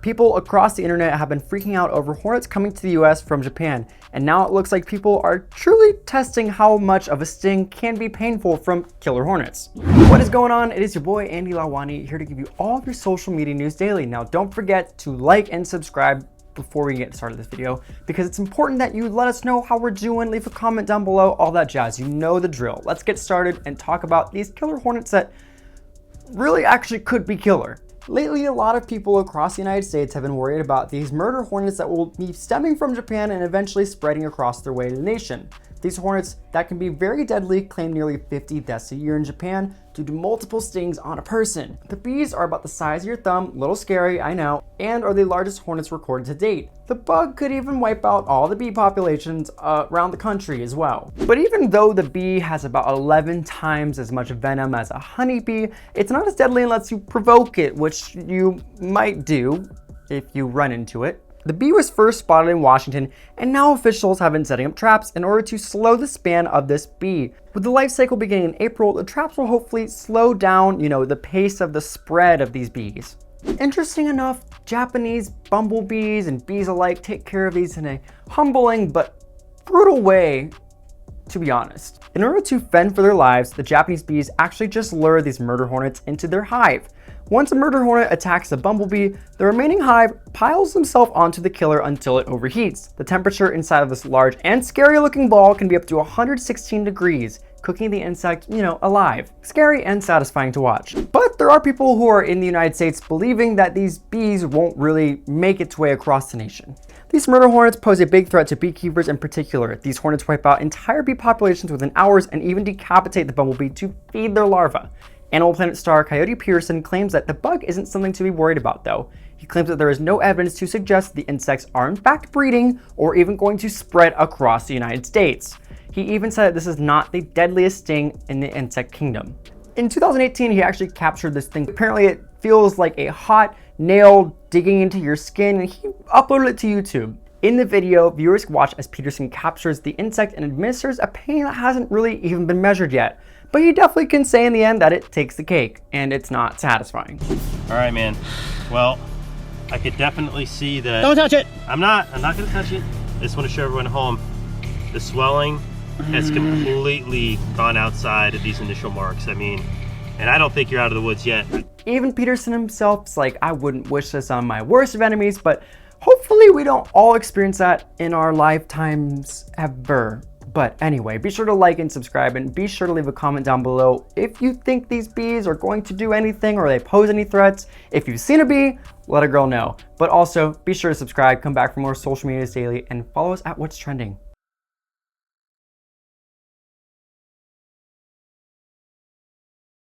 People across the internet have been freaking out over hornets coming to the US from Japan, and now it looks like people are truly testing how much of a sting can be painful from killer hornets. What is going on? It is your boy Andy Lalwani here to give you all of your social media news daily. Now don't forget to like and subscribe before we get started this video, because it's important that you let us know how we're doing. Leave a comment down below, all that jazz. You know the drill. Let's get started and talk about these killer hornets that really actually could be killer. Lately, a lot of people across the United States have been worried about these murder hornets that will be stemming from Japan and eventually spreading across their way to the nation. These hornets that can be very deadly claim nearly 50 deaths a year in Japan due to multiple stings on a person. The bees are about the size of your thumb, little scary, I know, and are the largest hornets recorded to date. The bug could even wipe out all the bee populations around the country as well. But even though the bee has about 11 times as much venom as a honeybee, it's not as deadly unless you provoke it, which you might do if you run into it. The bee was first spotted in Washington, and now officials have been setting up traps in order to slow the span of this bee. With the life cycle beginning in April, the traps will hopefully slow down, the pace of the spread of these bees. Interesting enough, Japanese bumblebees and bees alike take care of these in a humbling but brutal way, to be honest. In order to fend for their lives, the Japanese bees actually just lure these murder hornets into their hive. Once a murder hornet attacks a bumblebee, the remaining hive piles themselves onto the killer until it overheats. The temperature inside of this large and scary looking ball can be up to 116 degrees, cooking the insect, alive. Scary and satisfying to watch. But there are people who are in the United States believing that these bees won't really make its way across the nation. These murder hornets pose a big threat to beekeepers in particular. These hornets wipe out entire bee populations within hours and even decapitate the bumblebee to feed their larvae. Animal Planet star Coyote Peterson claims that the bug isn't something to be worried about though. He claims that there is no evidence to suggest the insects are in fact breeding or even going to spread across the United States. He even said that this is not the deadliest sting in the insect kingdom. In 2018, he actually captured this thing. Apparently it feels like a hot nail digging into your skin, and he uploaded it to YouTube. In the video, viewers can watch as Peterson captures the insect and administers a pain that hasn't really even been measured yet. But he definitely can say in the end that it takes the cake, and it's not satisfying. All right, man. Well, I could definitely see that. Don't touch it! I'm not gonna touch it. I just want to show everyone at home. The swelling has completely gone outside of these initial marks. And I don't think you're out of the woods yet. Even Peterson himself's like, I wouldn't wish this on my worst of enemies, but hopefully we don't all experience that in our lifetimes ever. But anyway, be sure to like and subscribe, and be sure to leave a comment down below if you think these bees are going to do anything or they pose any threats. If you've seen a bee, let a girl know. But also, be sure to subscribe, come back for more social media daily, and follow us at What's Trending.